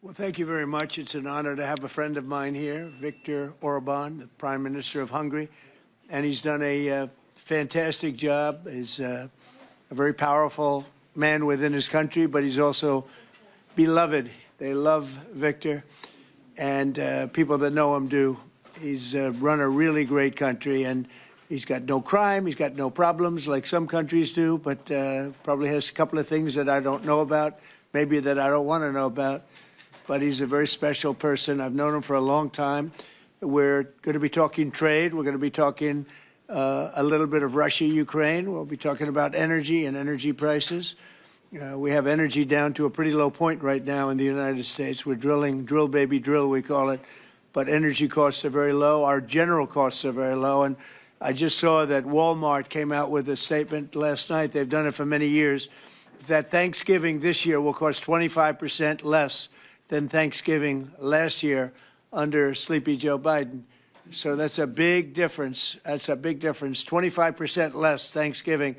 Well, thank you very much. It's an honor to have a friend of mine here, Viktor Orban, the Prime Minister of Hungary, and he's done a fantastic job. He's a very powerful man within his country, but he's also beloved. They love Viktor, and people that know him do. He's run a really great country, and he's got no crime, he's got no problems like some countries do, but probably has a couple of things that I don't know about, maybe that I don't want to know about. But he's a very special person. I've known him for a long time. We're going to be talking trade. We're going to be talking a little bit of Russia, Ukraine. We'll be talking about energy and energy prices. We have energy down to a pretty low point right now in the United States. We're drilling, drill baby drill, we call it. But energy costs are very low. Our general costs are very low. And I just saw that Walmart came out with a statement last night. They've done it for many years, that Thanksgiving this year will cost 25% less than Thanksgiving last year under Sleepy Joe Biden. So that's a big difference. That's a big difference. 25% less Thanksgiving.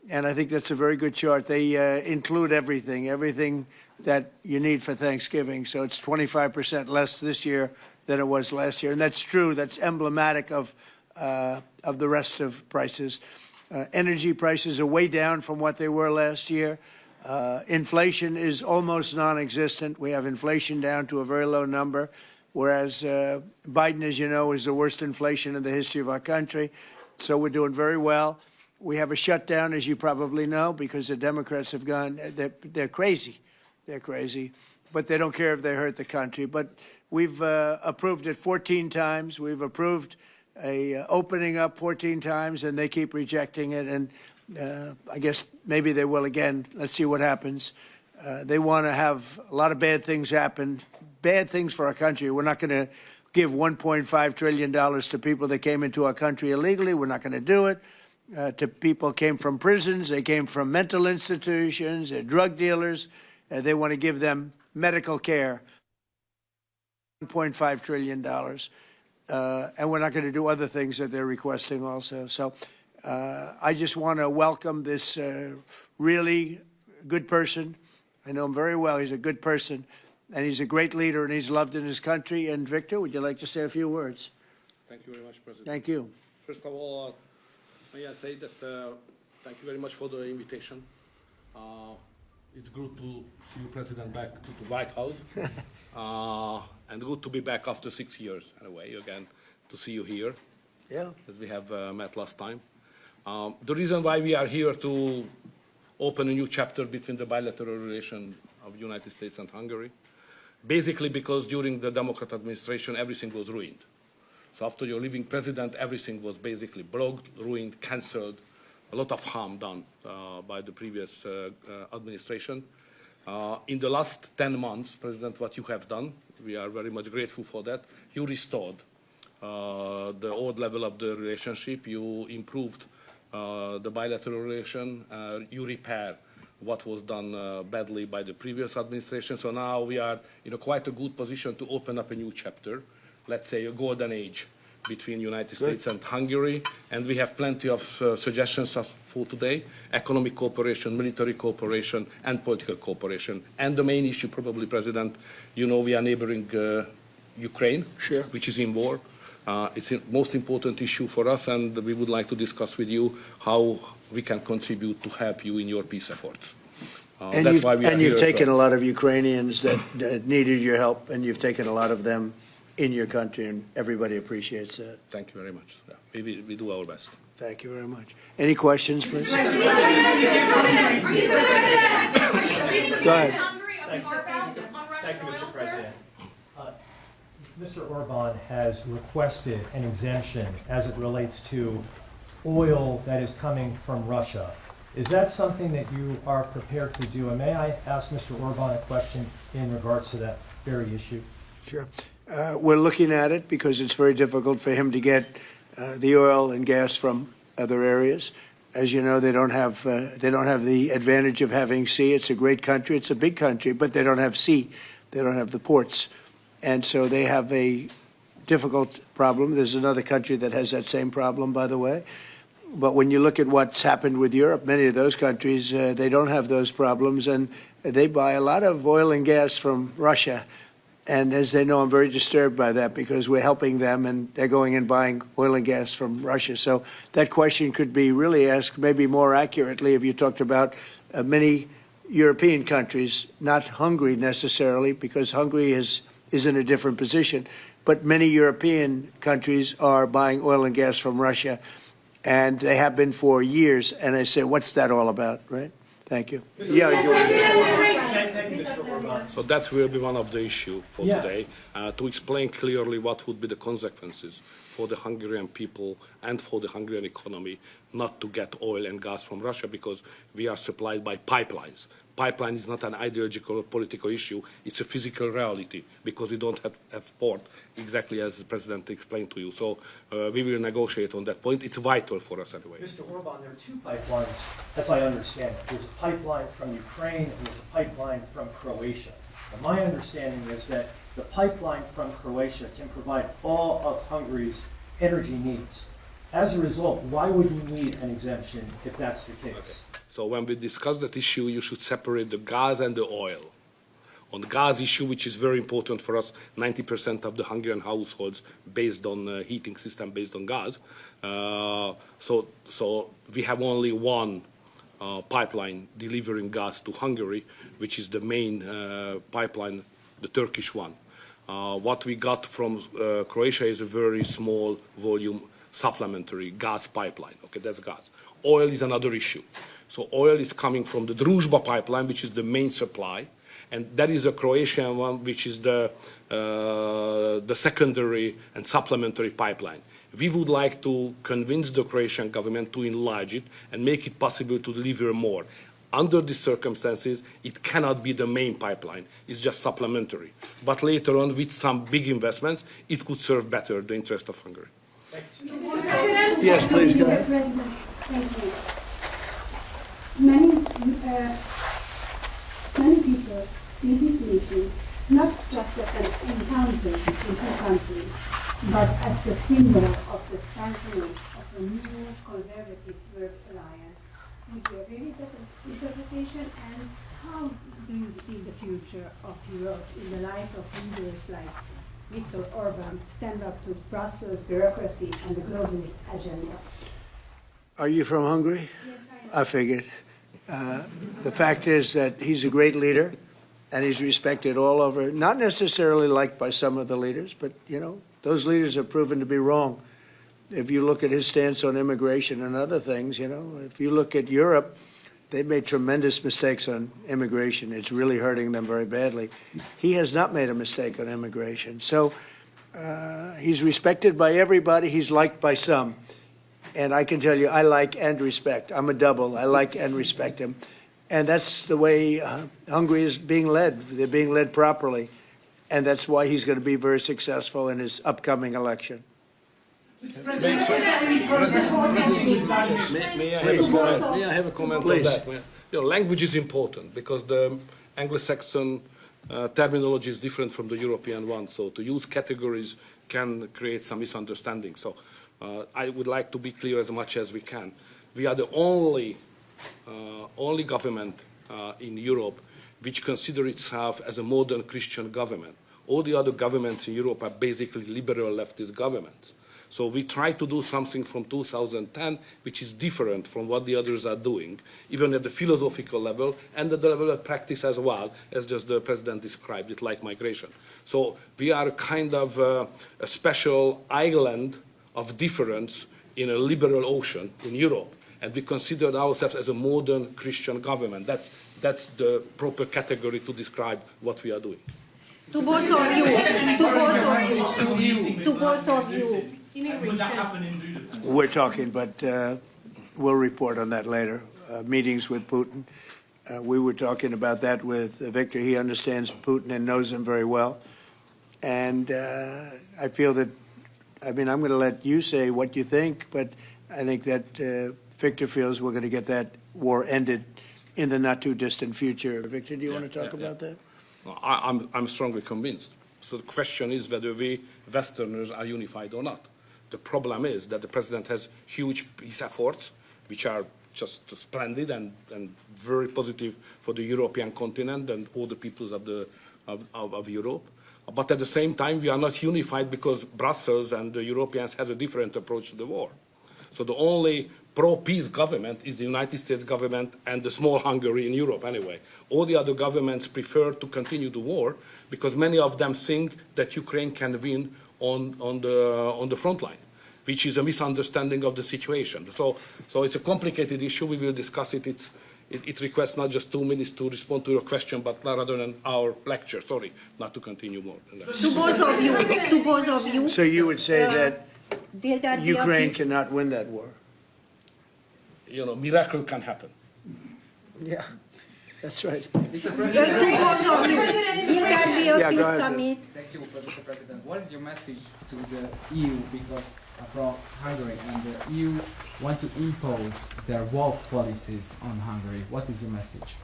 And I think that's a very good chart. They include everything that you need for Thanksgiving. So it's 25% less this year than it was last year. And that's true. That's emblematic of the rest of prices. Energy prices are way down from what they were last year. Inflation is almost non-existent. We have inflation down to a very low number, whereas Biden, as you know, is the worst inflation in the history of our country. So we're doing very well. We have a shutdown, as you probably know, because the Democrats have gone, they're crazy. They're crazy. But they don't care if they hurt the country. But we've approved it 14 times. We've approved a opening up 14 times, and they keep rejecting it. And I guess maybe they will again. Let's see what happens. They want to have a lot of bad things happen, bad things for our country. We're not going to give $1.5 trillion to people that came into our country illegally. We're not going to do it. To people who came from prisons, they came from mental institutions, they're drug dealers. They want to give them medical care, $1.5 trillion. And we're not going to do other things that they're requesting also. So I just want to welcome this really good person. I know him very well. He's a good person, and he's a great leader, and he's loved in his country. And Viktor, would you like to say a few words? Thank you very much, President. Thank you. First of all, may I say that thank you very much for the invitation. It's good to see you, President, back to the White House. And good to be back after 6 years, anyway, again, to see you here. Yeah. As we have met last time. The reason why we are here to open a new chapter between the bilateral relation of the United States and Hungary, basically because during the Democrat administration, everything was ruined. So after your leaving president, everything was basically blocked, ruined, cancelled, a lot of harm done by the previous administration. In the last 10 months, President, what you have done, we are very much grateful for that. You restored the old level of the relationship. You improved the bilateral relation. You repair what was done badly by the previous administration. So now we are in quite a good position to open up a new chapter, let's say a golden age between the United States and Hungary. And we have plenty of suggestions for today: economic cooperation, military cooperation, and political cooperation. And the main issue, probably, President, you know, we are neighboring Ukraine, sure, which is in war. It's the most important issue for us, and we would like to discuss with you how we can contribute to help you in your peace efforts. And that's why we are you've here taken a lot of Ukrainians that needed your help, and you've taken a lot of them in your country, and everybody appreciates that. Thank you very much. Yeah, we do our best. Thank you very much. Any questions, please? Go ahead. Thank you, Mr. President. Mr. Orban has requested an exemption as it relates to oil that is coming from Russia. Is that something that you are prepared to do? And may I ask Mr. Orban a question in regards to that very issue? Sure. We're looking at it because it's very difficult for him to get the oil and gas from other areas. As you know, they don't have the advantage of having sea. It's a great country. It's a big country, but they don't have sea. They don't have the ports. And so they have a difficult problem. There's another country that has that same problem, by the way. But when you look at what's happened with Europe, many of those countries, they don't have those problems, and they buy a lot of oil and gas from Russia. And as they know, I'm very disturbed by that because we're helping them and they're going and buying oil and gas from Russia. So that question could be really asked maybe more accurately if you talked about many European countries, not Hungary necessarily, because Hungary is in a different position. But many European countries are buying oil and gas from Russia, and they have been for years. And I say, what's that all about, right? Thank you. Yeah, Thank you, Mr. Orban. So that will be one of the issues for Yeah. today, to explain clearly what would be the consequences for the Hungarian people and for the Hungarian economy not to get oil and gas from Russia because we are supplied by pipelines. Pipeline is not an ideological or political issue, it's a physical reality because we don't have port, exactly as the President explained to you. So we will negotiate on that point. It's vital for us anyway. Mr. Orban, there are two pipelines, as I understand it. There's a pipeline from Ukraine and there's a pipeline from Croatia. And my understanding is that the pipeline from Croatia can provide all of Hungary's energy needs. As a result, why would we need an exemption if that's the case? Okay. So when we discuss that issue, you should separate the gas and the oil. On the gas issue, which is very important for us, 90% of the Hungarian households based on heating system based on gas. So we have only one pipeline delivering gas to Hungary, which is the main pipeline, the Turkish one. What we got from Croatia is a very small volume supplementary gas pipeline. Okay, that's gas. Oil is another issue. So oil is coming from the Druzhba pipeline, which is the main supply, and that is the Croatian one, which is the secondary and supplementary pipeline. We would like to convince the Croatian government to enlarge it and make it possible to deliver more. Under these circumstances, it cannot be the main pipeline. It's just supplementary. But later on, with some big investments, it could serve better the interest of Hungary. Yes, please, go ahead. President, thank you. Many people see this meeting not just as an encounter between two countries, but as the symbol of the strengthening of a new conservative world alliance. Would you agree with that interpretation? And how do you see the future of Europe in the light of leaders like Viktor Orban stand up to Brussels bureaucracy and the globalist agenda? Are you from Hungary? Yes, I am. I figured. The fact is that he's a great leader, and he's respected all over, not necessarily liked by some of the leaders, but, you know, those leaders have proven to be wrong. If you look at his stance on immigration and other things, you know, if you look at Europe, they've made tremendous mistakes on immigration. It's really hurting them very badly. He has not made a mistake on immigration. So he's respected by everybody. He's liked by some. And I can tell you, I like and respect. I'm a double. I like and respect him. And that's the way Hungary is being led. They're being led properly. And that's why he's going to be very successful in his upcoming election. May I have a comment Please. on that? You know, language is important because the Anglo-Saxon terminology is different from the European one. So to use categories can create some misunderstanding. So I would like to be clear as much as we can. We are the only government in Europe which consider itself as a modern Christian government. All the other governments in Europe are basically liberal leftist governments. So we try to do something from 2010 which is different from what the others are doing, even at the philosophical level and at the level of practice as well, as just the President described it, like migration. So we are kind of a special island of difference in a liberal ocean in Europe. And we consider ourselves as a modern Christian government. That's the proper category to describe what we are doing. To both of you. To both of you. Immigration. We're talking, but we'll report on that later. Meetings with Putin. We were talking about that with Viktor. He understands Putin and knows him very well. And I feel that, I mean, I'm going to let you say what you think, but I think that Viktor feels we're going to get that war ended in the not too distant future. Viktor, do you want to talk about that? I'm strongly convinced. So the question is whether we Westerners are unified or not. The problem is that the President has huge peace efforts, which are just splendid and very positive for the European continent and all the peoples of the of Europe. But at the same time, we are not unified because Brussels and the Europeans has a different approach to the war. So the only pro-peace government is the United States government and the small Hungary in Europe anyway. All the other governments prefer to continue the war because many of them think that Ukraine can win on the front line, which is a misunderstanding of the situation. So it's a complicated issue. We will discuss it. It requests not just 2 minutes to respond to your question, but rather than our lecture. Sorry, not to continue more than that. To both of you. To both of you. So you would say that Will that be Ukraine a cannot win that war? You know, miracle can happen. Yeah, that's right. To both of you. Will that be a Yeah, go peace ahead, summit? Thank you, Mr. President. What is your message to the EU, because from Hungary, and the EU want to impose their woke policies on Hungary? What is your message?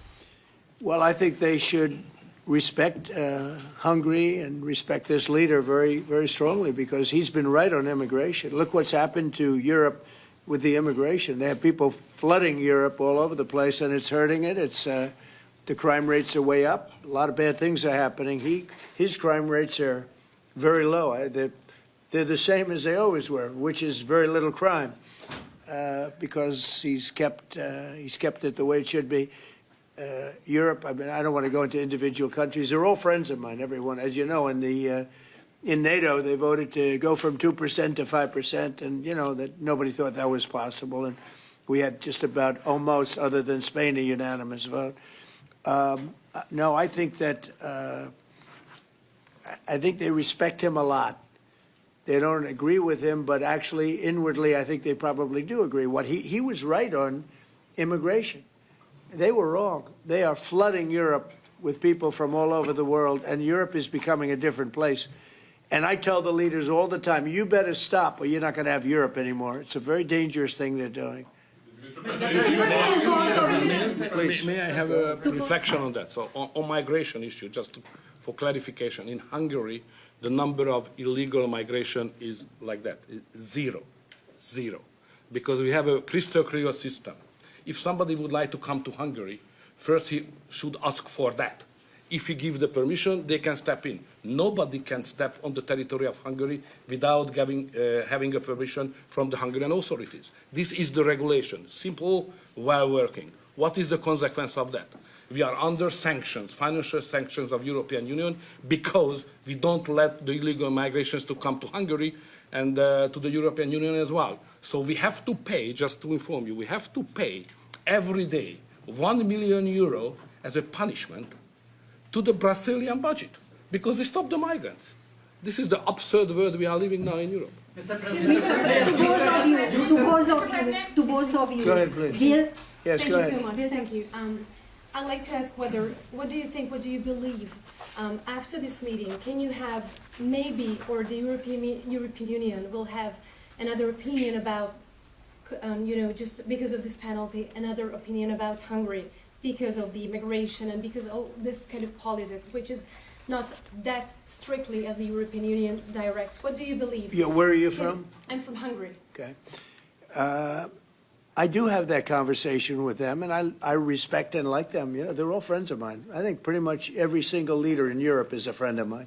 Well, I think they should respect Hungary and respect this leader very, very strongly because he's been right on immigration. Look what's happened to Europe with the immigration. They have people flooding Europe all over the place, and it's hurting it. It's the crime rates are way up. A lot of bad things are happening. His crime rates are very low. They're the same as they always were, which is very little crime because he's kept it the way it should be. Europe, I mean, I don't want to go into individual countries. They're all friends of mine, everyone. As you know, in NATO, they voted to go from 2% to 5%, and, you know, that nobody thought that was possible. And we had just about almost, other than Spain, a unanimous vote. No, I think that I think they respect him a lot. They don't agree with him, but actually, inwardly, I think they probably do agree. He was right on immigration. They were wrong. They are flooding Europe with people from all over the world, and Europe is becoming a different place. And I tell the leaders all the time, you better stop or you're not going to have Europe anymore. It's a very dangerous thing they're doing. May I have a reflection on that? So on migration issue, just for clarification, in Hungary, the number of illegal migration is like that, zero, because we have a crystal clear system. If somebody would like to come to Hungary, first he should ask for that. If he gives the permission, they can step in. Nobody can step on the territory of Hungary without having a permission from the Hungarian authorities. This is the regulation, simple, well working. What is the consequence of that? We are under sanctions, financial sanctions of European Union, because we don't let the illegal migrations to come to Hungary and to the European Union as well. So we have to pay, just to inform you, we have to pay every day 1 million euro as a punishment to the Brazilian budget because they stopped the migrants. This is the absurd world we are living now in Europe. To both of you. Go ahead, please. Will, Yes, Thank go you ahead. so much. Thank you. I'd like to ask what do you think, what do you believe after this meeting? Can you have maybe, or the European Union will have another opinion about, just because of this penalty, another opinion about Hungary because of the immigration and because of this kind of politics, which is not that strictly as the European Union directs. What do you believe? Yeah, where are you from? I'm from Hungary. Okay. I do have that conversation with them, and I respect and like them. You know, they're all friends of mine. I think pretty much every single leader in Europe is a friend of mine.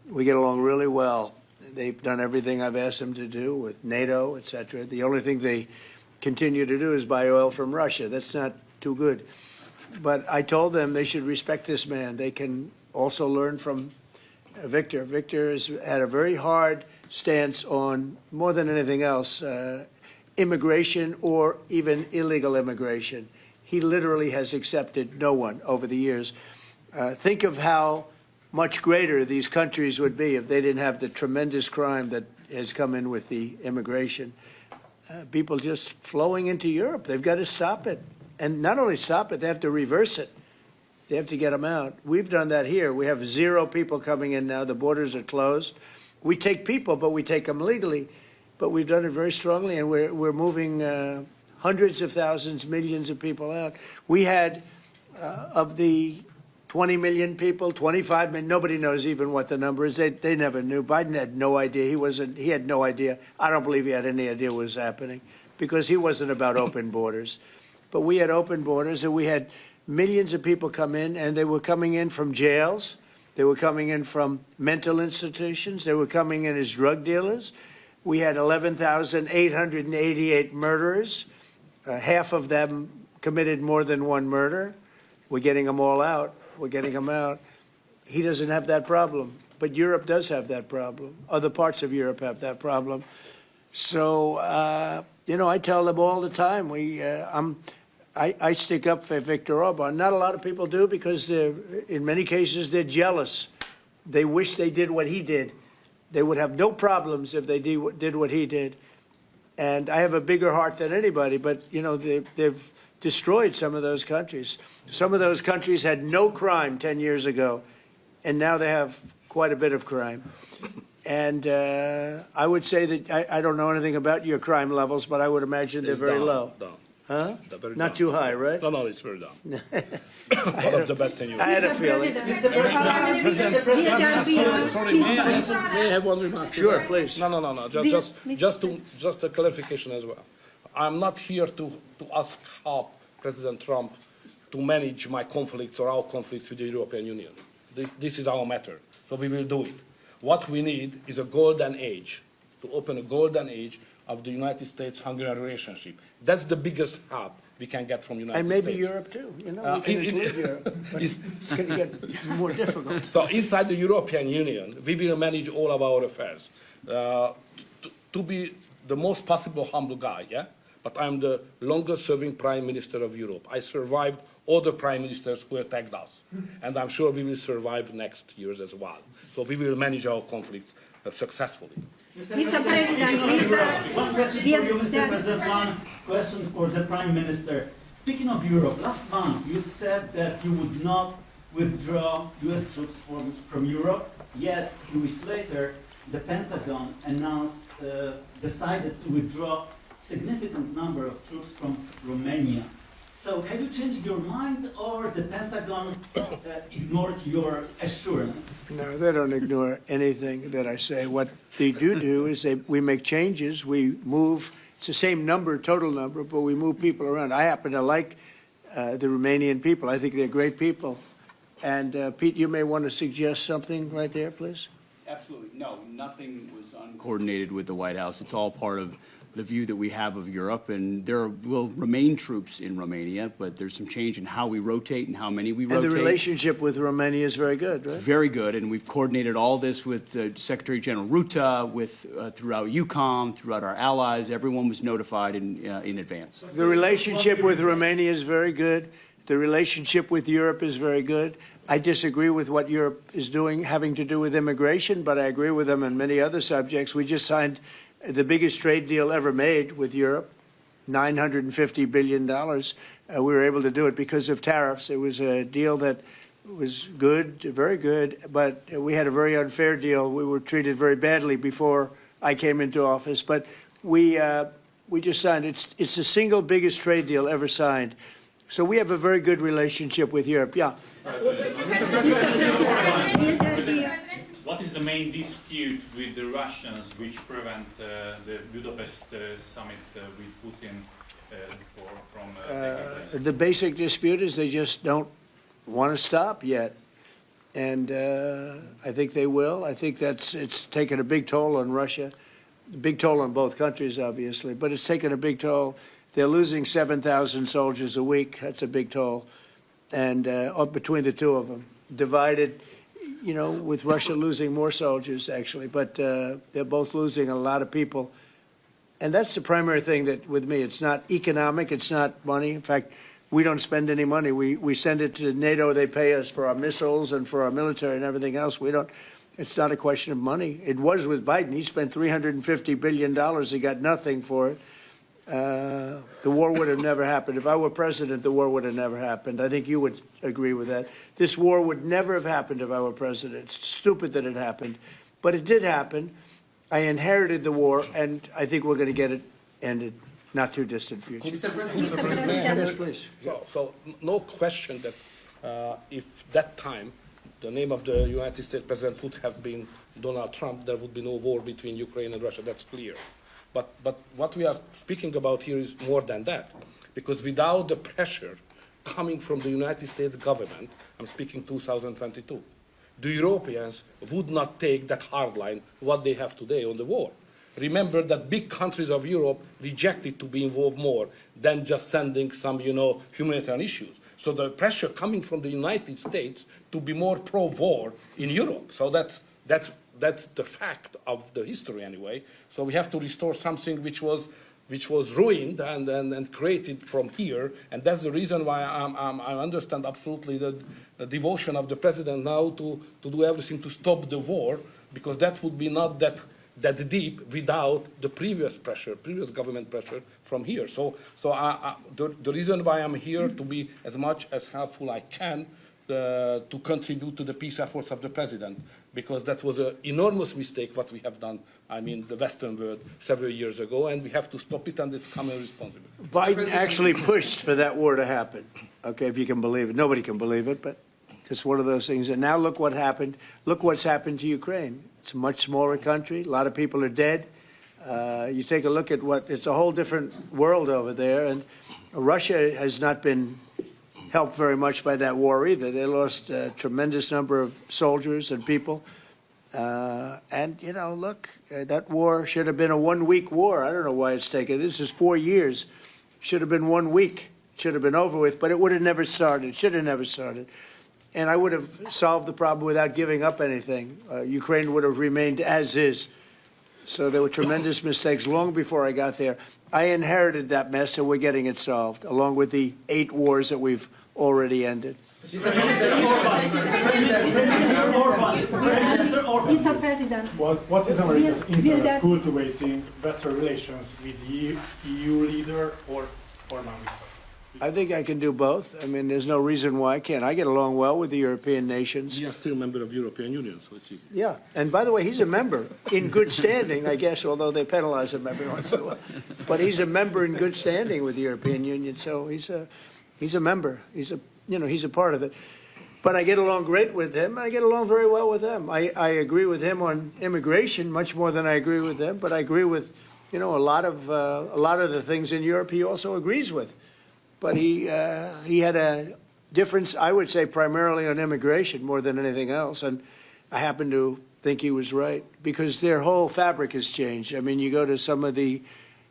We get along really well. They've done everything I've asked them to do with NATO, et cetera. The only thing they continue to do is buy oil from Russia. That's not too good. But I told them they should respect this man. They can also learn from Viktor. Viktor has had a very hard stance on, more than anything else, immigration or even illegal immigration. He literally has accepted no one over the years. Think of how much greater these countries would be if they didn't have the tremendous crime that has come in with the immigration. People just flowing into Europe. They've got to stop it. And not only stop it, they have to reverse it. They have to get them out. We've done that here. We have 0 people coming in now. The borders are closed. We take people, but we take them legally. But we've done it very strongly, and we're moving hundreds of thousands, millions of people out. We had, of the 20 million people, 25 million, nobody knows even what the number is. They never knew. Biden had no idea. He had no idea. I don't believe he had any idea what was happening because he wasn't about open borders. But we had open borders, and we had millions of people come in, and they were coming in from jails. They were coming in from mental institutions. They were coming in as drug dealers. We had 11,888 murderers. Half of them committed more than one murder. We're getting them all out. We're getting them out. He doesn't have that problem, but Europe does have that problem. Other parts of Europe have that problem. So, you know, I tell them all the time, I stick up for Viktor Orban. Not a lot of people do because in many cases they're jealous. They wish they did what he did. They would have no problems if they did what he did. And I have a bigger heart than anybody, but, you know, they've destroyed some of those countries. Some of those countries had no crime 10 years ago, and now they have quite a bit of crime. And I would say that I don't know anything about your crime levels, but I would imagine they're very low. Down. Huh? Very Not down. too high, right? No, it's very down. One of the best in Europe. I had a feeling. Mr. President, Sorry, may I have one remark? Sure, please. No. Just a clarification as well. I'm not here to ask how President Trump to manage my conflicts or our conflicts with the European Union. This is our matter, so we will do it. What we need is a golden age, to open a golden age of the United States-Hungarian relationship. That's the biggest help we can get from United And States. maybe Europe too. You know, we can include Europe, but it's going to get more difficult. So inside the European Union, we will manage all of our affairs. To be the most possible humble guy, yeah? But I'm the longest-serving Prime Minister of Europe. I survived all the Prime Ministers who attacked us. And I'm sure we will survive next years as well. So we will manage our conflicts successfully. Mr. President, please. One question for you, Mr. President. One question for the Prime Minister. Speaking of Europe, last month you said that you would not withdraw U.S. troops from Europe. Yet, 2 weeks later, the Pentagon decided to withdraw significant number of troops from Romania. So have you changed your mind, or the Pentagon ignored your assurance? No, they don't ignore anything that I say. What they do is we make changes. We move. It's the same number, total number, but we move people around. I happen to like the Romanian people. I think they're great people. And Pete, you may want to suggest something right there, please. Absolutely. No, nothing was uncoordinated with the White House. It's all part of the view that we have of Europe, and there will remain troops in Romania, but there's some change in how we rotate and how many we rotate. And the relationship with Romania is very good, right? It's very good, and we've coordinated all this with Secretary General Ruta, with throughout EUCOM, throughout our allies. Everyone was notified in advance. The relationship with Romania is very good. The relationship with Europe is very good. I disagree with what Europe is doing having to do with immigration, but I agree with them on many other subjects. We just signed the biggest trade deal ever made with Europe, $950 billion. We were able to do it because of tariffs. It was a deal that was good, very good, but we had a very unfair deal. We were treated very badly before I came into office, but we just signed. It's the single biggest trade deal ever signed. So we have a very good relationship with Europe. Yeah. What is the main dispute with the Russians which prevent the Budapest summit with Putin from taking place? The basic dispute is they just don't want to stop yet. And I think they will. I think it's taken a big toll on Russia, a big toll on both countries, obviously, but it's taken a big toll. They're losing 7,000 soldiers a week. That's a big toll. And between the two of them, divided, you know, with Russia losing more soldiers, actually. But they're both losing a lot of people. And that's the primary thing that, with me, it's not economic, it's not money. In fact, we don't spend any money. We send it to NATO. They pay us for our missiles and for our military and everything else. We don't. It's not a question of money. It was with Biden. He spent $350 billion. He got nothing for it. The war would have never happened. If I were president, the war would have never happened. I think you would agree with that. This war would never have happened if I were president. It's stupid that it happened. But it did happen. I inherited the war, and I think we're going to get it ended. Not too distant future. Mr. President, Yes, please. So no question that if that time the name of the United States president would have been Donald Trump, there would be no war between Ukraine and Russia. That's clear. But what we are speaking about here is more than that, because without the pressure coming from the United States government, I'm speaking 2022, the Europeans would not take that hard line what they have today on the war. Remember that big countries of Europe rejected to be involved more than just sending some, humanitarian issues. So the pressure coming from the United States to be more pro-war in Europe. So that's the fact of the history anyway. So we have to restore something which was ruined and created from here, and that's the reason why I understand absolutely the devotion of the president now to do everything to stop the war, because that would be not that deep without the previous government pressure from here. So the reason why I'm here to be as much as helpful I can to contribute to the peace efforts of the president, because that was an enormous mistake what we have done, the Western world several years ago, and we have to stop it, and it's common responsibility. Biden actually pushed for that war to happen. Okay, if you can believe it. Nobody can believe it, but it's one of those things. And now look what happened. Look what's happened to Ukraine. It's a much smaller country. A lot of people are dead. You take a look at it's a whole different world over there. And Russia has not been helped very much by that war either. They lost a tremendous number of soldiers and people. Look, that war should have been a one-week war. I don't know why it's taken. This is 4 years. Should have been 1 week. Should have been over with, but it would have never started. Should have never started. And I would have solved the problem without giving up anything. Ukraine would have remained as is. So there were tremendous mistakes long before I got there. I inherited that mess, and we're getting it solved, along with the 8 wars that we've already ended. Mr. President, What is America's interest cultivating better relations with the EU leader or Orban? I think I can do both. There's no reason why I can't. I get along well with the European nations. We are still a member of the European Union, so it's easy. Yeah, and by the way, he's a member in good standing, I guess, although they penalize him every once in a while. But he's a member in good standing with the European Union, so he's a member. He's a part of it. But I get along great with him. I get along very well with them. I agree with him on immigration much more than I agree with them. But I agree with, a lot of the things in Europe he also agrees with. But he had a difference, I would say, primarily on immigration more than anything else. And I happen to think he was right, because their whole fabric has changed. You go to some of the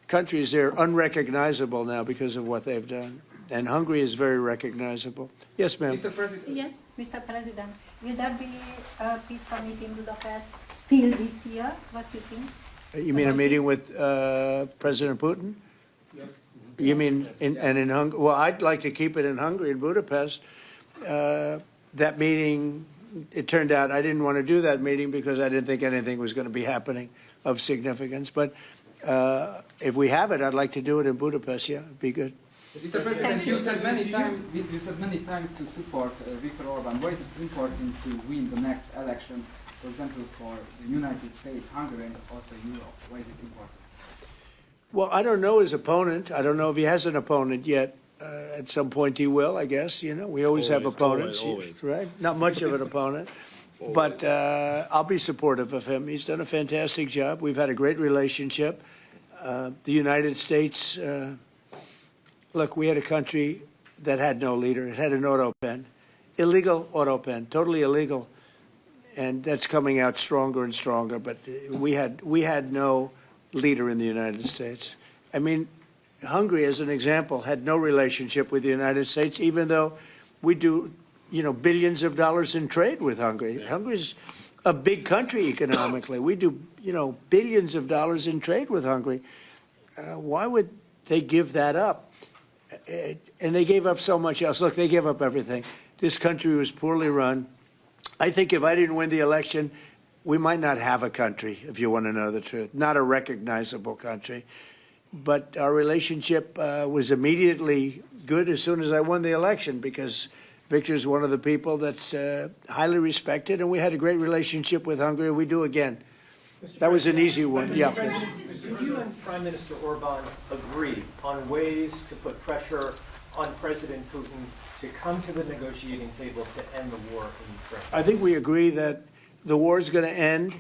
countries, they're unrecognizable now because of what they've done. And Hungary is very recognizable. Yes, ma'am. Mr. President. yes, Mr. President, will there be a peace summit in Budapest still this year? What do you think? You mean a meeting with President Putin? Yes. You mean in Hungary? Well, I'd like to keep it in Hungary, in Budapest. That meeting, it turned out I didn't want to do that meeting because I didn't think anything was going to be happening of significance. But if we have it, I'd like to do it in Budapest. Yeah, it'd be good. Mr. President, you said many times to support Viktor Orban. Why is it important to win the next election, for example, for the United States, Hungary, and also Europe? Why is it important? Well, I don't know his opponent. I don't know if he has an opponent yet. At some point he will, I guess. We always have opponents, always. right? Not much of an opponent. But I'll be supportive of him. He's done a fantastic job. We've had a great relationship. The United States, look, we had a country that had no leader. It had an auto pen, illegal auto pen, totally illegal. And that's coming out stronger and stronger. But we had no leader in the United States. Hungary, as an example, had no relationship with the United States, even though we do, billions of dollars in trade with Hungary. Yeah. Hungary's a big country economically. We do, billions of dollars in trade with Hungary. Why would they give that up? And they gave up so much else. Look, they gave up everything. This country was poorly run. I think if I didn't win the election, we might not have a country, if you want to know the truth, not a recognizable country. But our relationship was immediately good as soon as I won the election, because Viktor's one of the people that's highly respected, and we had a great relationship with Hungary. We do again. That was an easy one. Yeah. Do you and Prime Minister Orban agree on ways to put pressure on President Putin to come to the negotiating table to end the war in Ukraine? I think we agree that the war is going to end.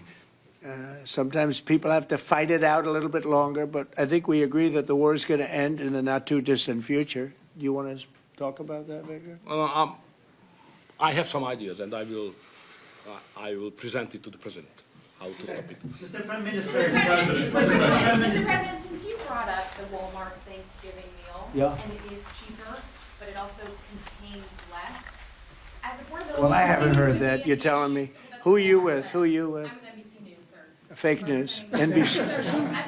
Sometimes people have to fight it out a little bit longer, but I think we agree that the war is going to end in the not-too-distant future. Do you want to talk about that, Viktor? I have some ideas, and I will I will present it to the president, how to stop it. Mr. Prime Minister. Mr. President, since you brought up the Walmart Thanksgiving meal, Yeah. and it is cheaper, but it also contains less, as affordability Well, I haven't continues heard to that. be You're an telling me. issue- Who are you with? Who are you with? I'm with NBC News, sir. Fake news. As NBC.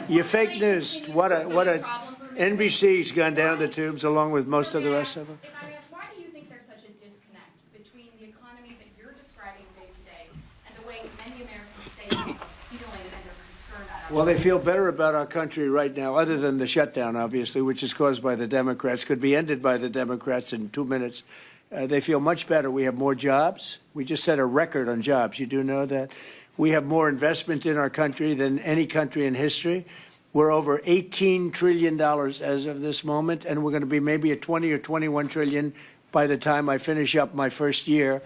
You're fake affordability news. continues What to a, be what a a, problem for Americans, NBC's gone down the tubes along with most of the rest of them. If I may ask, why do you think there's such a disconnect between the economy that you're describing day to day and the way many Americans say are feeling and they're concerned about? Well, they feel better about our country right now, other than the shutdown, obviously, which is caused by the Democrats, could be ended by the Democrats in 2 minutes. They feel much better. We have more jobs. We just set a record on jobs. You do know that. We have more investment in our country than any country in history. We're over $18 trillion as of this moment, and we're going to be maybe at 20 or 21 trillion by the time I finish up my first year.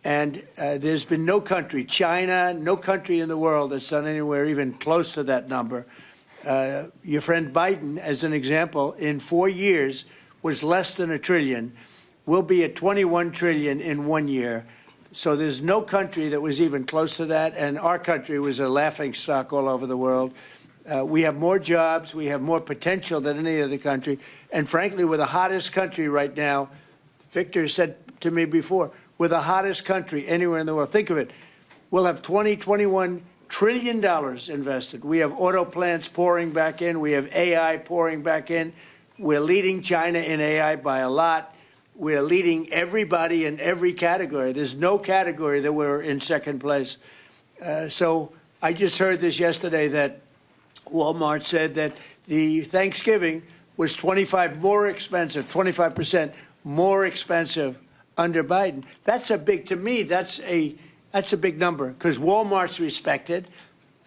And there's been no country, China, no country in the world that's done anywhere even close to that number. Your friend Biden, as an example, in 4 years was less than $1 trillion. We'll be at 21 trillion in 1 year. So there's no country that was even close to that, and our country was a laughingstock all over the world. We have more jobs, we have more potential than any other country, and frankly, we're the hottest country right now. Victor said to me before, we're the hottest country anywhere in the world. Think of it. We'll have $21 trillion invested. We have auto plants pouring back in. We have AI pouring back in. We're leading China in AI by a lot. We're leading everybody in every category. There's no category that we're in second place. So I just heard this yesterday that Walmart said that the Thanksgiving was 25% more expensive under Biden. That's a big, to me, that's a big number, because Walmart's respected.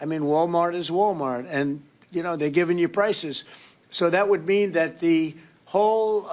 I mean, Walmart is Walmart, and, you know, they're giving you prices. So that would mean that the whole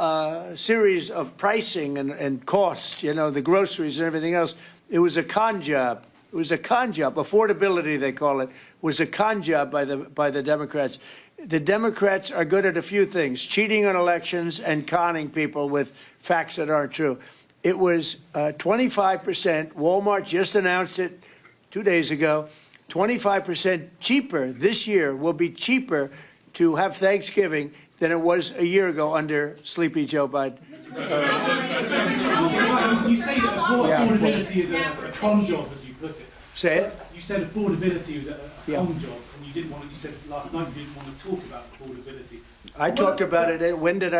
series of pricing and costs, you know, the groceries and everything else, it was a con job. It was a con job. Affordability, they call it, was a con job by the Democrats. The Democrats are good at a few things: cheating on elections and conning people with facts that aren't true. It was 25%. Walmart just announced it 2 days ago. 25% cheaper this year, will be cheaper to have Thanksgiving than it was a year ago under Sleepy Joe Biden. You say that affordability is a con job, as you put it. Say it. You said affordability was a Yeah. con job, and you didn't want. You said last night you didn't want to talk about affordability. I talked about it. When did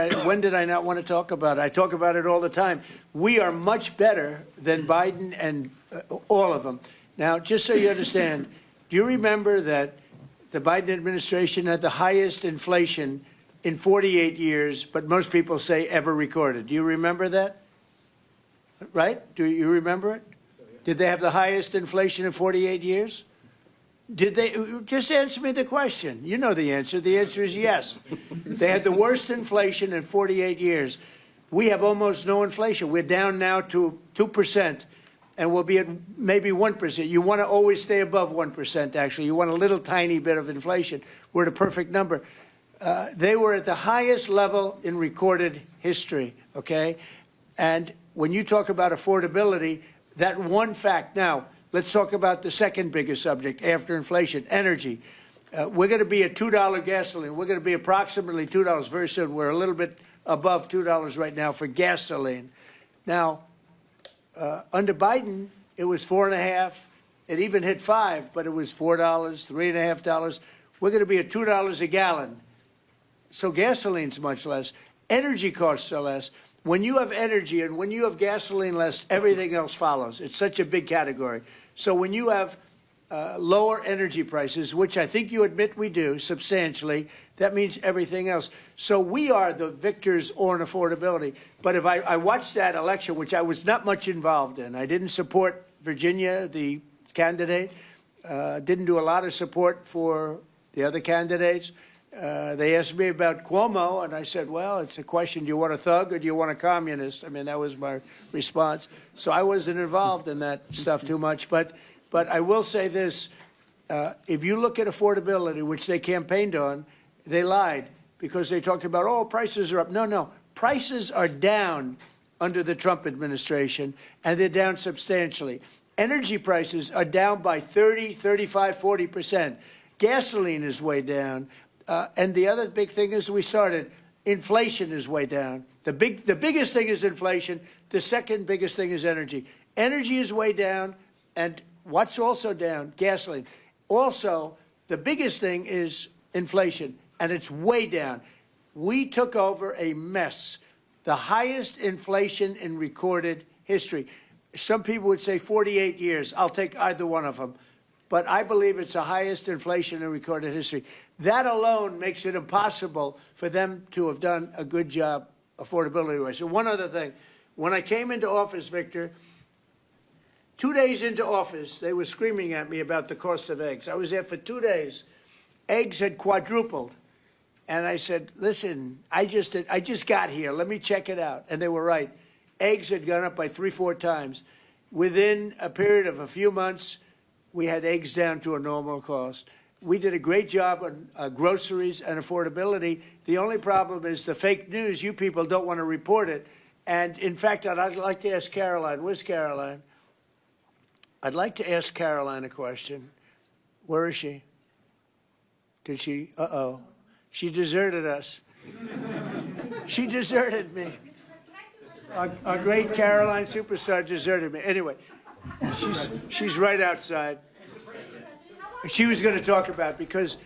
I not want to talk about it? I talk about it all the time. We are much better than Biden and all of them. Now, just so you understand, do you remember that the Biden administration had the highest inflation in 48 years, but most people say ever recorded? Do you remember that? Right? Do you remember it? Did they have the highest inflation in 48 years? Did they? Just answer me the question. You know the answer. The answer is yes. They had the worst inflation in 48 years. We have almost no inflation. We're down now to 2%, and we'll be at maybe 1%. You want to always stay above 1%, actually. You want a little tiny bit of inflation. We're at a perfect number. They were at the highest level in recorded history, okay? And when you talk about affordability, that one fact. Now, let's talk about the second biggest subject after inflation, energy. We're going to be at $2 gasoline. We're going to be approximately $2 very soon. We're a little bit above $2 right now for gasoline. Now, under Biden, it was $4.50. It even hit $5, but it was $4, $3.50. We're going to be at $2 a gallon. So gasoline's much less. Energy costs are less. When you have energy and when you have gasoline less, everything else follows. It's such a big category. So when you have lower energy prices, which I think you admit we do substantially, that means everything else. So we are the victors on affordability. But if I watched that election, which I was not much involved in, I didn't support Virginia, the candidate, didn't do a lot of support for the other candidates. They asked me about Cuomo, and I said, well, it's a question, do you want a thug or do you want a communist? I mean, that was my response. So I wasn't involved in that stuff too much. But I will say this. If you look at affordability, which they campaigned on, they lied because they talked about, oh, prices are up. No, prices are down under the Trump administration, and they're down substantially. Energy prices are down by 30, 35, 40%. Gasoline is way down. And the other big thing is inflation is way down. The biggest thing is inflation. The second biggest thing is energy. Energy is way down. And what's also down? Gasoline. Also, the biggest thing is inflation, and it's way down. We took over a mess, the highest inflation in recorded history. Some people would say 48 years. I'll take either one of them. But I believe it's the highest inflation in recorded history. That alone makes it impossible for them to have done a good job affordability-wise. So one other thing. When I came into office, Victor, 2 days into office, they were screaming at me about the cost of eggs. I was there for 2 days. Eggs had quadrupled. And I said, listen, I just got here. Let me check it out. And they were right. Eggs had gone up by 3-4 times. Within a period of a few months, we had eggs down to a normal cost. We did a great job on groceries and affordability. The only problem is the fake news. You people don't want to report it. And, in fact, I'd like to ask Caroline. Where's Caroline? I'd like to ask Caroline a question. Where is she? Did she? Uh-oh. She deserted us. She deserted me. Our great Caroline superstar deserted me. Anyway, she's right outside. She was going to talk about, because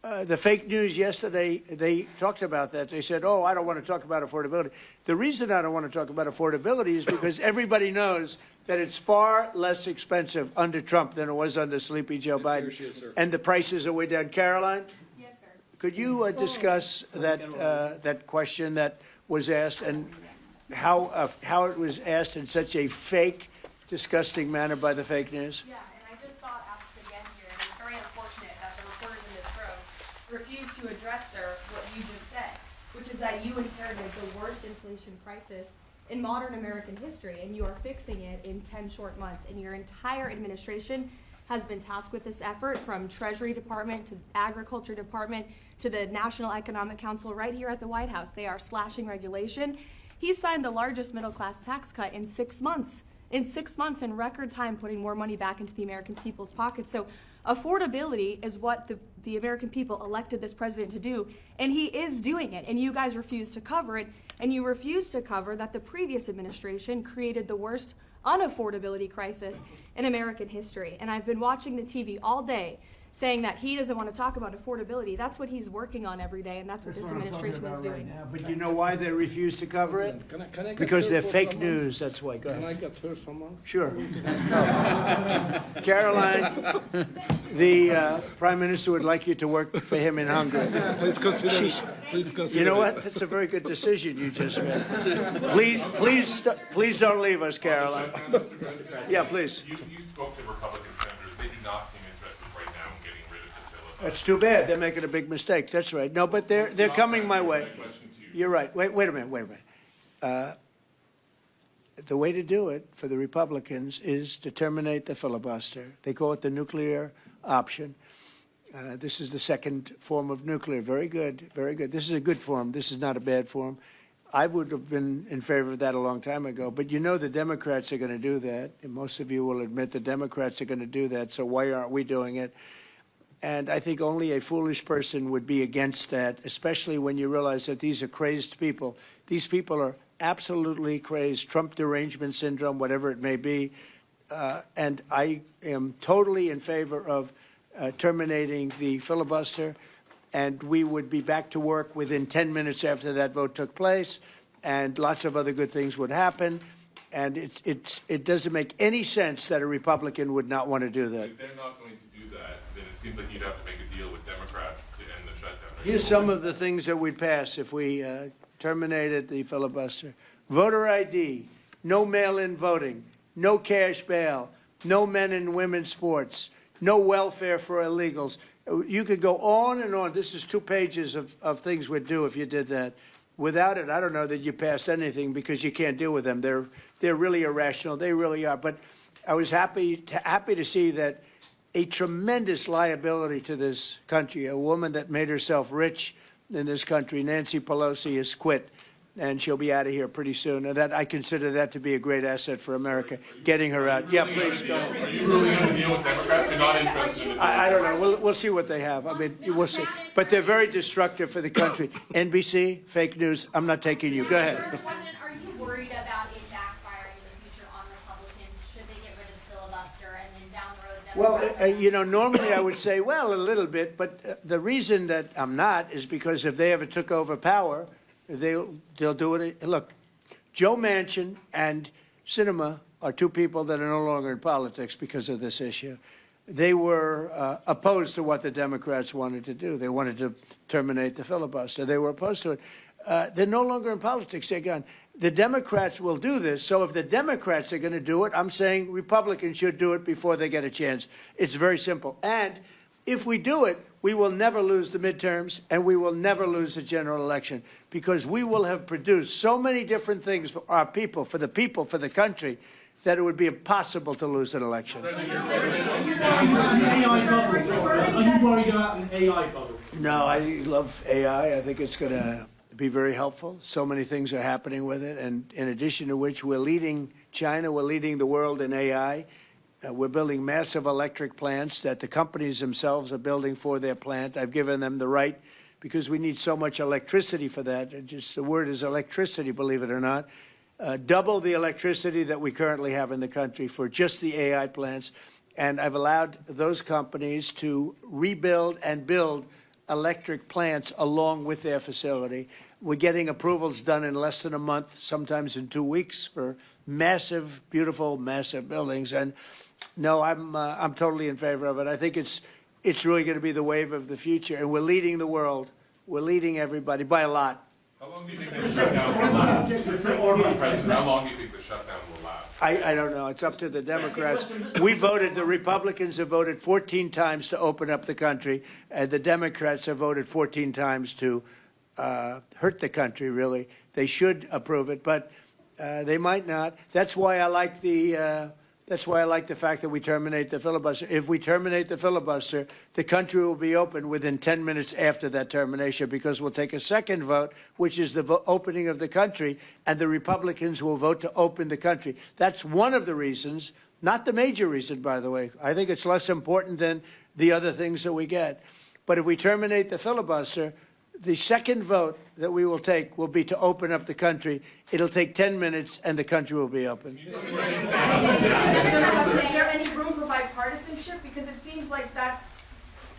the fake news yesterday, they talked about that. They said, oh, I don't want to talk about affordability. The reason I don't want to talk about affordability is because everybody knows that it's far less expensive under Trump than it was under Sleepy Joe Biden. And the prices are way down. Caroline? Yes, sir. Could you discuss that question that was asked, and how it was asked in such a fake, disgusting manner by the fake news? Yeah, and I just saw it asked again here, and it's very unfortunate that the reporters in this room refuse to address, sir, what you just said, which is that you inherited the worst inflation crisis in modern American history, and you are fixing it in 10 short months. And your entire administration has been tasked with this effort, from Treasury Department to Agriculture Department to the National Economic Council right here at the White House. They are slashing regulation. He signed the largest middle-class tax cut in 6 months. In 6 months, in record time, putting more money back into the American people's pockets. So affordability is what the American people elected this president to do, and he is doing it, and you guys refuse to cover it, and you refuse to cover that the previous administration created the worst unaffordability crisis in American history. And I've been watching the TV all day saying that he doesn't want to talk about affordability. That's what he's working on every day, and that's what this administration is doing. Right now. But you know why they refuse to cover it? Can I get Because they're her for fake someone? news. That's why. Go ahead. Can I get her someone? Sure. Caroline, the Prime Minister would like you to work for him in Hungary. Please consider. You know what? That's a very good decision you just made. Please don't leave us, Caroline. Yeah, please. You spoke to Republican senators. They do not seem interested right now in getting rid of the filibuster. That's too bad. They're making a big mistake. That's right. No, but they're coming my way. You're right. Wait a minute. The way to do it for the Republicans is to terminate the filibuster. They call it the nuclear option. This is the second form of nuclear. Very good, very good. This is a good form. This is not a bad form. I would have been in favor of that a long time ago. But you know the Democrats are going to do that. And most of you will admit the Democrats are going to do that. So why aren't we doing it? And I think only a foolish person would be against that, especially when you realize that these are crazed people. These people are absolutely crazed, Trump derangement syndrome, whatever it may be. And I am totally in favor of terminating the filibuster. And we would be back to work within 10 minutes after that vote took place. And lots of other good things would happen. And it doesn't make any sense that a Republican would not want to do that. If they're not going to do that, then it seems like you'd have to make a deal with Democrats to end the shutdown. Here's some of the things that we'd pass if we terminated the filibuster. Voter ID, no mail-in voting, no cash bail, no men and women's sports, no welfare for illegals. You could go on and on. This is 2 pages of things we'd do if you did that. Without it, I don't know that you pass anything, because you can't deal with them. They're really irrational. They really are. But I was happy to see that a tremendous liability to this country, a woman that made herself rich in this country, Nancy Pelosi, has quit. and she'll be out of here pretty soon. And that I consider that to be a great asset for America, getting her out. Yeah, please go. Are you really going to deal with Democrats? You're not interested in the I don't know. We'll see what they have. I mean, we'll see. But they're very destructive for the country. NBC, fake news. I'm not taking you. Go ahead. President, are you worried about it backfiring in the future on Republicans? Should they get rid of the filibuster and then down the road, Democrats? Well, normally I would say, well, a little bit. But the reason that I'm not is because if they ever took over power, they'll do it. Look, Joe Manchin and Sinema are two people that are no longer in politics because of this issue. They were opposed to what the Democrats wanted to do. They wanted to terminate the filibuster. They were opposed to it. They're no longer in politics. They're gone. The Democrats will do this. So if the Democrats are going to do it, I'm saying Republicans should do it before they get a chance. It's very simple. And if we do it, we will never lose the midterms, and we will never lose the general election, because we will have produced so many different things for our people, for the country, that it would be impossible to lose an election. AI bubble. Are you worried about an AI bubble? No, I love AI. I think it's going to be very helpful. So many things are happening with it, and in addition to which, we're leading China, we're leading the world in AI. We're building massive electric plants that the companies themselves are building for their plant. I've given them the right, because we need so much electricity for that. Just the word is electricity, believe it or not. Double the electricity that we currently have in the country for just the AI plants. And I've allowed those companies to rebuild and build electric plants along with their facility. We're getting approvals done in less than a month, sometimes in 2 weeks, for massive, beautiful, massive buildings. And no, I'm totally in favor of it. I think it's really going to be the wave of the future, and we're leading the world. We're leading everybody by a lot. How long do you think the shutdown will last? Mr. Orban, President, how long do you think the shutdown will last? I don't know. It's up to the Democrats. We voted, the Republicans have voted 14 times to open up the country, and the Democrats have voted 14 times to hurt the country, really. They should approve it, but they might not. That's why I like the fact that we terminate the filibuster. If we terminate the filibuster, the country will be open within 10 minutes after that termination, because we'll take a second vote, which is the opening of the country, and the Republicans will vote to open the country. That's one of the reasons, not the major reason, by the way. I think it's less important than the other things that we get. But if we terminate the filibuster, the second vote that we will take will be to open up the country. It'll take 10 minutes, and the country will be open. Is there any room for bipartisanship? Because it seems like that's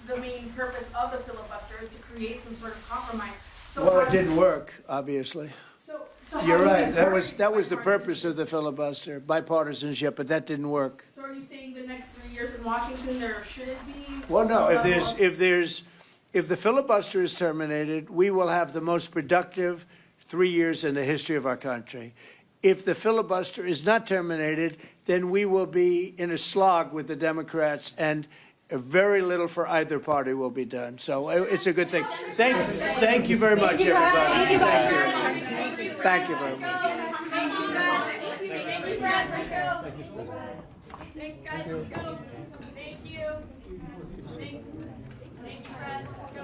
the main purpose of the filibuster, is to create some sort of compromise. So Well, it didn't work, obviously. So how You're do you right. That was encourage the purpose of the filibuster, bipartisanship, but that didn't work. So are you saying the next 3 years in Washington there shouldn't be? Well, no. If the filibuster is terminated, we will have the most productive 3 years in the history of our country. If the filibuster is not terminated, then we will be in a slog with the Democrats, and very little for either party will be done. So it's a good thing. Thank you very much, everybody. Thank you very much. Thanks, guys. Let's go. Thank you. Thanks. Thank you, Brad. Let's go.